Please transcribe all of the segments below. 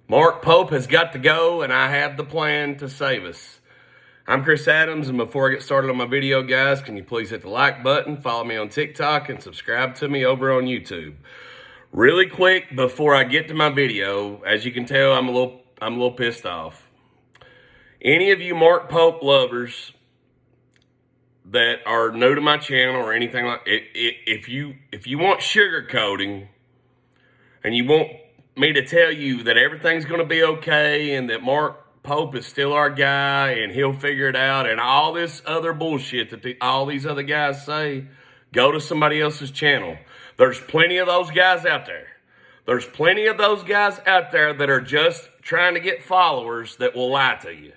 Mark Pope has got to go, and I have the plan to save us. I'm Chris Adams, and before I get started on my video, guys, can you please hit the like button, follow me on TikTok, and subscribe to me over on YouTube. Really quick, before I get to my video, as you can tell, I'm a little pissed off. Any of you Mark Pope lovers that are new to my channel or anything like it, if you want sugarcoating and you want me to tell you that everything's going to be okay and that Mark Pope is still our guy and he'll figure it out and all this other bullshit that all these other guys say, go to somebody else's channel. There's plenty of those guys out there. There's plenty of those guys out there that are just trying to get followers that will lie to you.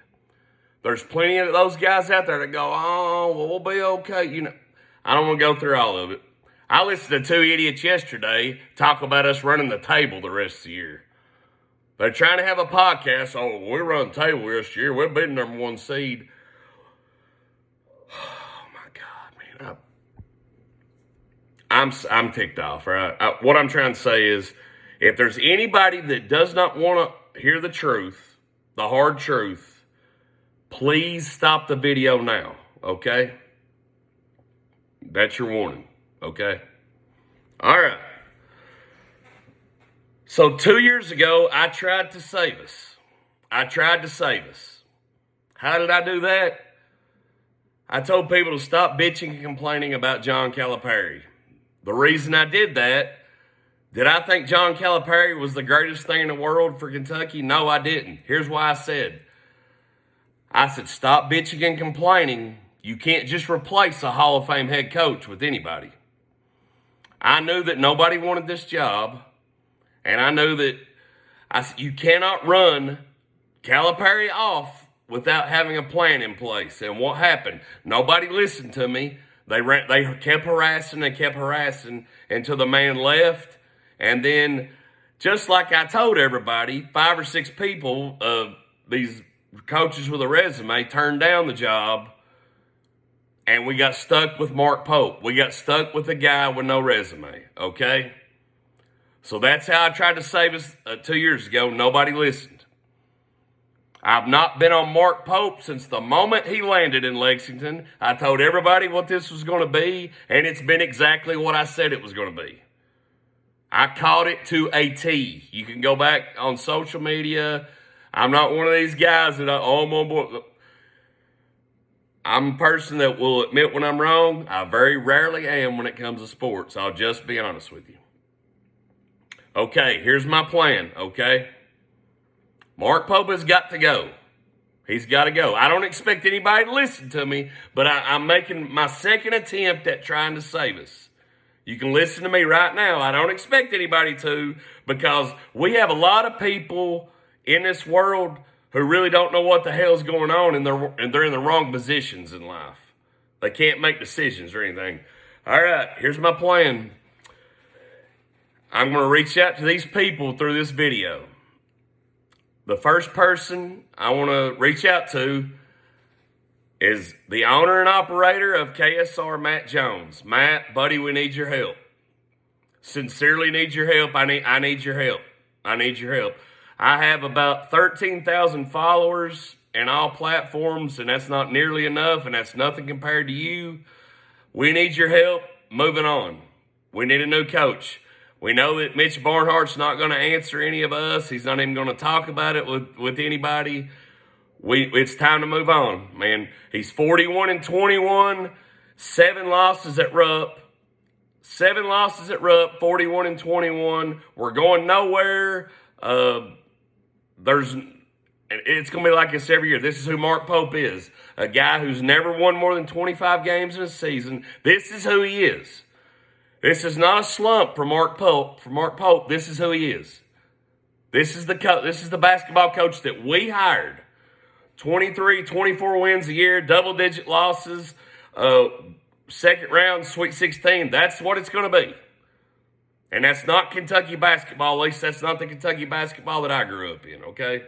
There's plenty of those guys out there that go, oh, well, we'll be okay. You know, I don't want to go through all of it. I listened to two idiots yesterday talk about us running the table the rest of the year. They're trying to have a podcast. Oh, we run the table this year. We'll be the number one seed. Oh my God, man. I'm ticked off, right? What I'm trying to say is, if there's anybody that does not want to hear the truth, the hard truth, please stop the video now, okay? That's your warning. Okay. All right. So 2 years ago, I tried to save us. How did I do that? I told people to stop bitching and complaining about John Calipari. The reason I did that, did I think John Calipari was the greatest thing in the world for Kentucky? No, I didn't. Here's why I said, stop bitching and complaining. You can't just replace a Hall of Fame head coach with anybody. I knew that nobody wanted this job, and I knew that you cannot run Calipari off without having a plan in place. And what happened? Nobody listened to me. They kept harassing until the man left. And then, just like I told everybody, 5 or 6 people, these coaches with a resume, turned down the job. And we got stuck with Mark Pope. We got stuck with a guy with no resume, okay? So that's how I tried to save us 2 years ago. Nobody listened. I've not been on Mark Pope since the moment he landed in Lexington. I told everybody what this was going to be, and it's been exactly what I said it was going to be. I called it to a T. You can go back on social media. I'm not one of these guys that, I'm on board. I'm a person that will admit when I'm wrong. I very rarely am when it comes to sports. I'll just be honest with you. Okay, here's my plan, okay? Mark Pope has got to go. He's got to go. I don't expect anybody to listen to me, but I'm making my second attempt at trying to save us. You can listen to me right now. I don't expect anybody to, because we have a lot of people in this world who really don't know what the hell's going on, and they're in the wrong positions in life. They can't make decisions or anything. All right, here's my plan. I'm going to reach out to these people through this video. The first person I want to reach out to is the owner and operator of KSR, Matt Jones. Matt, buddy, we need your help. Sincerely need your help. I need your help. I need your help. I have about 13,000 followers in all platforms, and that's not nearly enough, and that's nothing compared to you. We need your help moving on. We need a new coach. We know that Mitch Barnhart's not going to answer any of us. He's not even going to talk about it with anybody. It's time to move on, man. He's 41-21, 7 losses at Rupp. 7 losses at Rupp, 41-21. We're going nowhere. It's going to be like this every year. This is who Mark Pope is. A guy who's never won more than 25 games in a season. This is who he is. This is not a slump for Mark Pope. For Mark Pope, this is who he is. This is the basketball coach that we hired. 23, 24 wins a year, double-digit losses, second round, Sweet 16. That's what it's going to be. And that's not Kentucky basketball. At least that's not the Kentucky basketball that I grew up in, okay?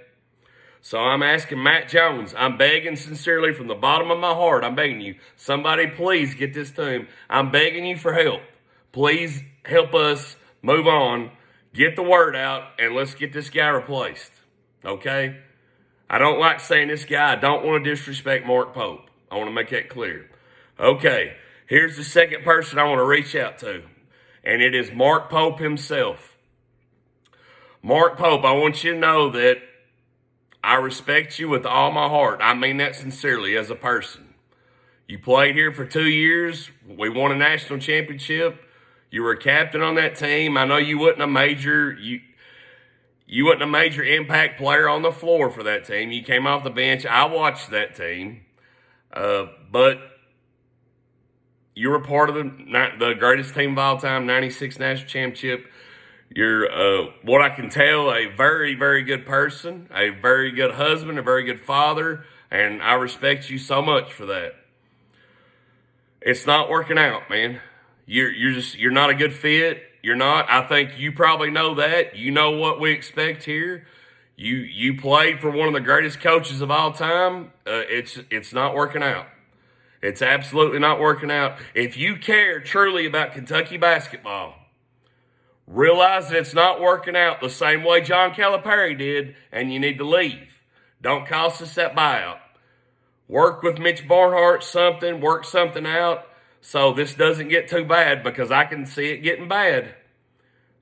So I'm asking Matt Jones. I'm begging sincerely from the bottom of my heart. I'm begging you. Somebody please get this to him. I'm begging you for help. Please help us move on, get the word out, and let's get this guy replaced. Okay? I don't like saying this guy. I don't want to disrespect Mark Pope. I want to make that clear. Okay, here's the second person I want to reach out to, and it is Mark Pope himself. Mark Pope, I want you to know that I respect you with all my heart. I mean that sincerely as a person. You played here for 2 years. We won a national championship. You were a captain on that team. I know you wasn't a major impact player on the floor for that team. You came off the bench. I watched that team. But you were part of the greatest team of all time, 96 national championship. You're, what I can tell, a very, very good person, a very good husband, a very good father, and I respect you so much for that. It's not working out, man. You're not a good fit. You're not. I think you probably know that. You know what we expect here. You played for one of the greatest coaches of all time. It's not working out. It's absolutely not working out. If you care truly about Kentucky basketball, realize that it's not working out the same way John Calipari did, and you need to leave. Don't cost us that buyout. Work with Mitch Barnhart work something out so this doesn't get too bad, because I can see it getting bad.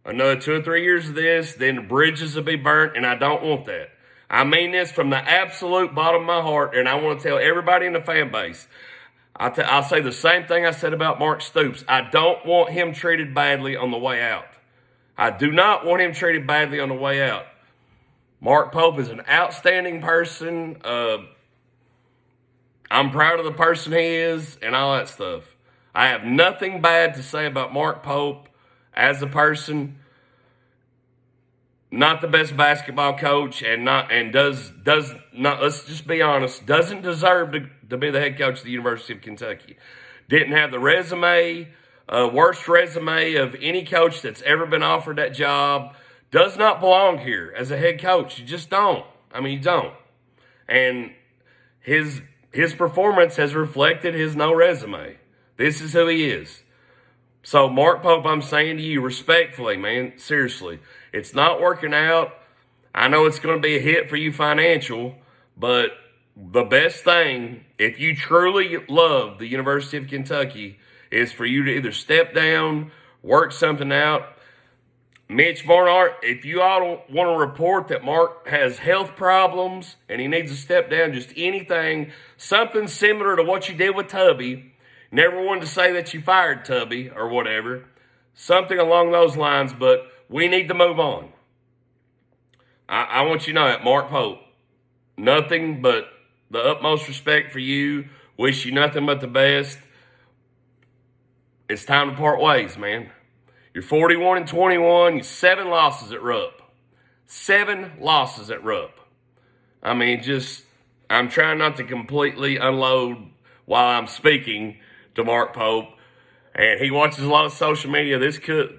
Another 2 or 3 years of this, then the bridges will be burnt, and I don't want that. I mean this from the absolute bottom of my heart, and I want to tell everybody in the fan base. I'll say the same thing I said about Mark Stoops. I don't want him treated badly on the way out. I do not want him treated badly on the way out. Mark Pope is an outstanding person. I'm proud of the person he is and all that stuff. I have nothing bad to say about Mark Pope as a person. Not the best basketball coach, does not. Let's just be honest. Doesn't deserve to be the head coach of the University of Kentucky. Didn't have the resume. Worst resume of any coach that's ever been offered that job. Does not belong here as a head coach. You just don't. I mean, you don't. And his performance has reflected his no resume. This is who he is. So, Mark Pope, I'm saying to you respectfully, man, seriously, it's not working out. I know it's going to be a hit for you financial, but the best thing, if you truly love the University of Kentucky, is for you to either step down, work something out. Mitch Barnhart, if you all don't want to report that Mark has health problems and he needs to step down, just anything, something similar to what you did with Tubby. Never wanted to say that you fired Tubby or whatever. Something along those lines, but we need to move on. I want you to know that, Mark Pope. Nothing but the utmost respect for you. Wish you nothing but the best. It's time to part ways, man. You're 41-21. You're 7 losses at Rupp. 7 losses at Rupp. I mean, I'm trying not to completely unload while I'm speaking to Mark Pope, and he watches a lot of social media. This could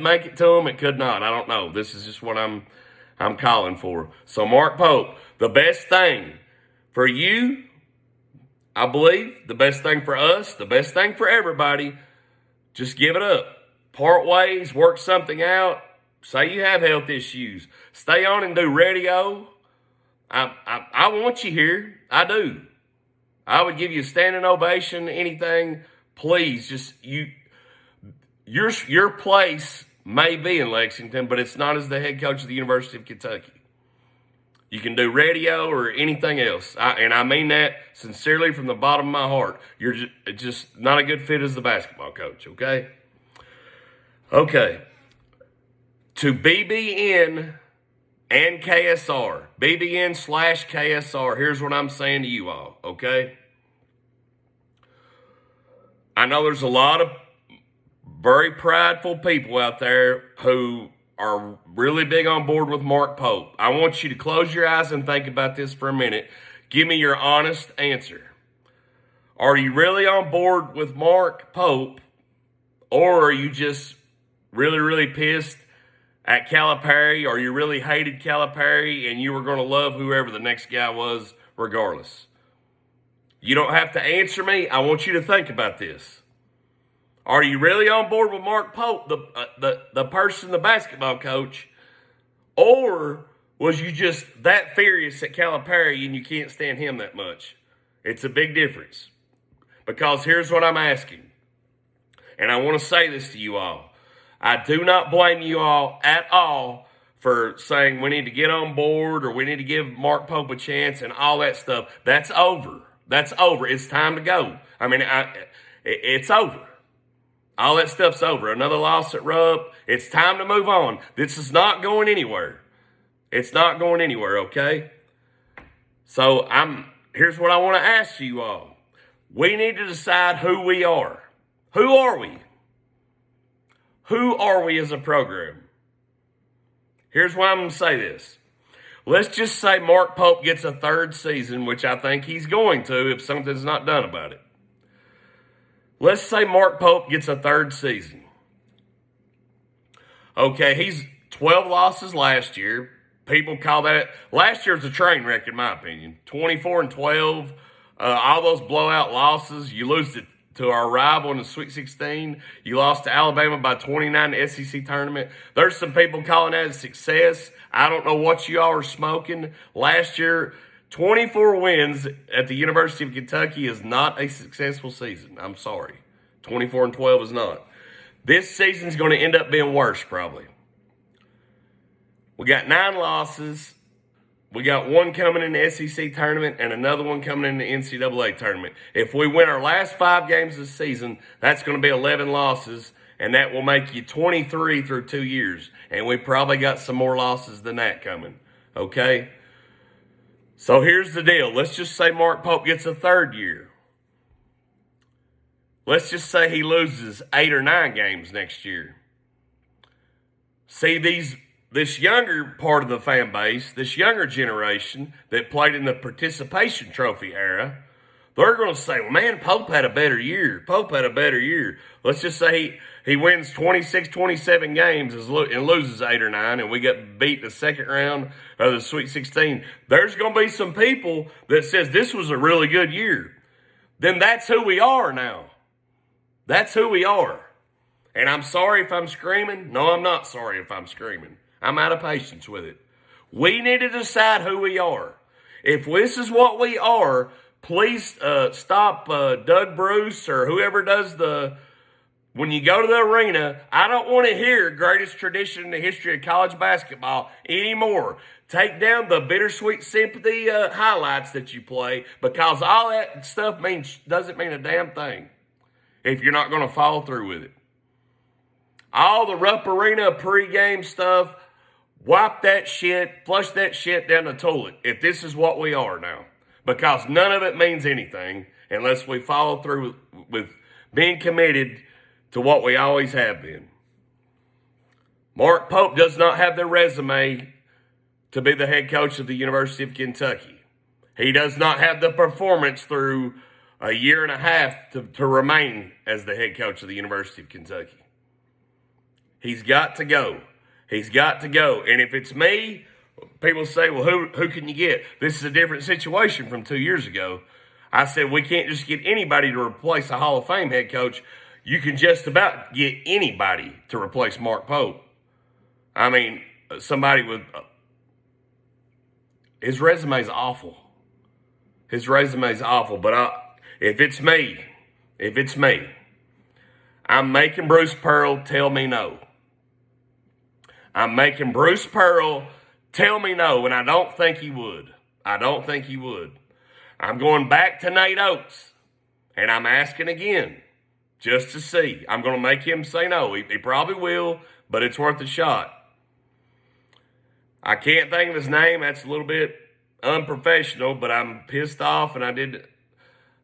make it to him. It could not. I don't know. This is just what I'm calling for. So, Mark Pope, the best thing for you, I believe, the best thing for us, the best thing for everybody, just give it up. Part ways, work something out. Say you have health issues. Stay on and do radio. I want you here. I do. I would give you a standing ovation, anything. Please, just your place may be in Lexington, but it's not as the head coach of the University of Kentucky. You can do radio or anything else. And I mean that sincerely from the bottom of my heart. You're just not a good fit as the basketball coach, okay? Okay. To BBN and KSR, BBN/KSR, here's what I'm saying to you all, okay? I know there's a lot of very prideful people out there who are really big on board with Mark Pope. I want you to close your eyes and think about this for a minute. Give me your honest answer. Are you really on board with Mark Pope, or are you just really, really pissed at Calipari, or you really hated Calipari and you were going to love whoever the next guy was regardless? You don't have to answer me. I want you to think about this. Are you really on board with Mark Pope, the person, the basketball coach, or Was you just that furious at Calipari and you can't stand him that much? It's a big difference. Because here's what I'm asking. And I want to say this to you all. I do not blame you all at all for saying we need to get on board or we need to give Mark Pope a chance and all that stuff. That's over. That's over. It's time to go. I mean, it's over. All that stuff's over. Another loss at Rupp. It's time to move on. This is not going anywhere. It's not going anywhere, okay? So here's what I want to ask you all. We need to decide who we are. Who are we? Who are we as a program? Here's why I'm going to say this. Let's just say Mark Pope gets a third season, which I think he's going to if something's not done about it. Let's say Mark Pope gets a third season. Okay, he's 12 losses last year. People call that, last year was a train wreck in my opinion. 24-12, all those blowout losses. You lose to our rival in the Sweet 16. You lost to Alabama by 29 in the SEC tournament. There's some people calling that a success. I don't know what you all are smoking. Last year, 24 wins at the University of Kentucky is not a successful season. I'm sorry. 24-12 is not. This season's going to end up being worse probably. We got 9 losses. We got one coming in the SEC tournament and another one coming in the NCAA tournament. If we win our last 5 games this season, that's going to be 11 losses, and that will make you 23 through 2 years. And we probably got some more losses than that coming, okay? So here's the deal. Let's just say Mark Pope gets a third year. Let's just say he loses 8 or 9 games next year. See, this younger part of the fan base, this younger generation that played in the participation trophy era, they're going to say, well, man, Pope had a better year. Pope had a better year. Let's just say he wins 26, 27 games and loses 8 or 9, and we get beat in the second round of the Sweet 16. There's going to be some people that says this was a really good year. Then that's who we are now. That's who we are. And I'm sorry if I'm screaming. No, I'm not sorry if I'm screaming. I'm out of patience with it. We need to decide who we are. If this is what we are, please stop Doug Bruce or whoever does when you go to the arena, I don't want to hear greatest tradition in the history of college basketball anymore. Take down the bittersweet sympathy highlights that you play, because all that stuff doesn't mean a damn thing if you're not going to follow through with it. All the Rupp Arena pregame stuff, wipe that shit, flush that shit down the toilet if this is what we are now. Because none of it means anything unless we follow through with being committed to what we always have been. Mark Pope does not have the resume to be the head coach of the University of Kentucky. He does not have the performance through a year and a half to remain as the head coach of the University of Kentucky. He's got to go. He's got to go. And if it's me, people say, well, who can you get? This is a different situation from 2 years ago. I said, we can't just get anybody to replace a Hall of Fame head coach. You can just about get anybody to replace Mark Pope. I mean, somebody with his resume's awful. His resume's awful. But if it's me, I'm making Bruce Pearl tell me no. I'm making Bruce Pearl tell me no, and I don't think he would. I'm going back to Nate Oates, and I'm asking again just to see. I'm going to make him say no. He probably will, but it's worth a shot. I can't think of his name. That's a little bit unprofessional, but I'm pissed off, and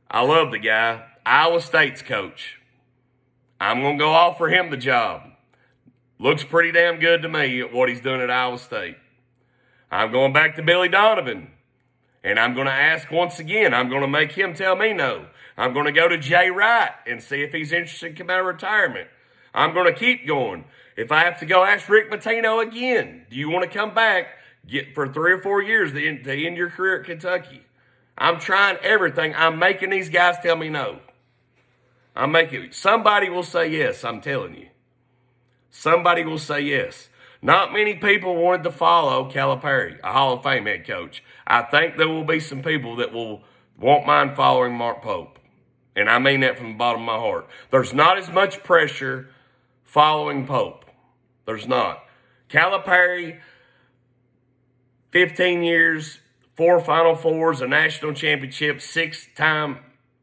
I love the guy. Iowa State's coach. I'm going to go offer him the job. Looks pretty damn good to me at what he's doing at Iowa State. I'm going back to Billy Donovan, and I'm going to ask once again. I'm going to make him tell me no. I'm going to go to Jay Wright and see if he's interested in coming out of retirement. I'm going to keep going. If I have to go ask Rick Pitino again, do you want to come back for 3 or 4 years to end your career at Kentucky? I'm trying everything. I'm making these guys tell me no. Somebody will say yes, I'm telling you. Somebody will say yes. Not many people wanted to follow Calipari, a Hall of Fame head coach. I think there will be some people that won't mind following Mark Pope. And I mean that from the bottom of my heart. There's not as much pressure following Pope. There's not. Calipari, 15 years, 4 Final Fours, a national championship, 6-time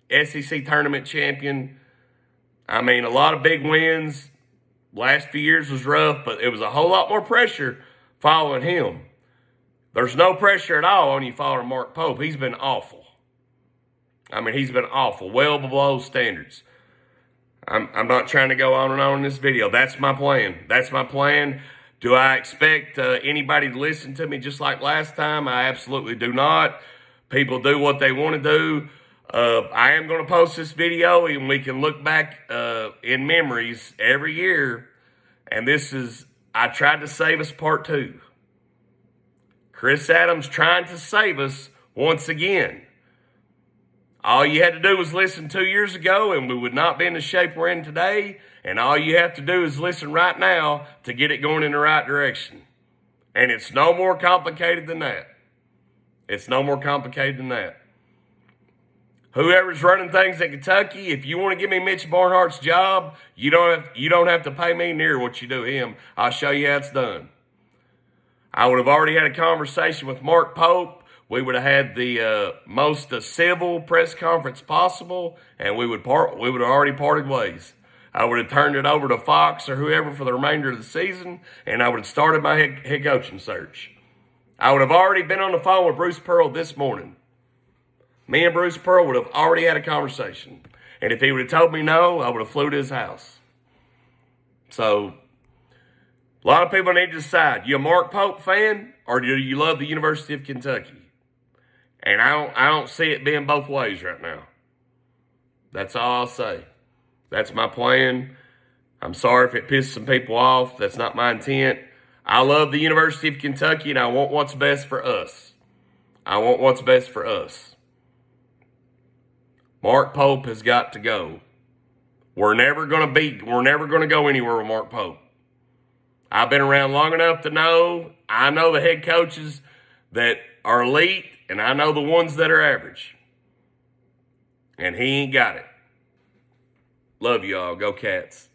SEC tournament champion. I mean, a lot of big wins. Last few years was rough, but it was a whole lot more pressure following him. There's no pressure at all on you following Mark Pope. He's been awful. I mean, he's been awful, well below standards. I'm not trying to go on and on in this video. That's my plan. That's my plan. Do I expect anybody to listen to me just like last time? I absolutely do not. People do what they want to do. I am going to post this video, and we can look back in memories every year. And this is, I Tried to Save Us Part 2. Chris Adams trying to save us once again. All you had to do was listen 2 years ago, and we would not be in the shape we're in today. And all you have to do is listen right now to get it going in the right direction. And it's no more complicated than that. It's no more complicated than that. Whoever's running things at Kentucky, if you want to give me Mitch Barnhart's job, you don't have to pay me near what you do him. I'll show you how it's done. I would have already had a conversation with Mark Pope. We would have had the most civil press conference possible, and we would have already parted ways. I would have turned it over to Fox or whoever for the remainder of the season, and I would have started my head coaching search. I would have already been on the phone with Bruce Pearl this morning. Me and Bruce Pearl would have already had a conversation. And if he would have told me no, I would have flew to his house. So, a lot of people need to decide. You a Mark Pope fan, or do you love the University of Kentucky? And I don't see it being both ways right now. That's all I'll say. That's my plan. I'm sorry if it pisses some people off. That's not my intent. I love the University of Kentucky, and I want what's best for us. I want what's best for us. Mark Pope has got to go. We're never going to go anywhere with Mark Pope. I've been around long enough to know, I know the head coaches that are elite, and I know the ones that are average. And he ain't got it. Love y'all. Go Cats.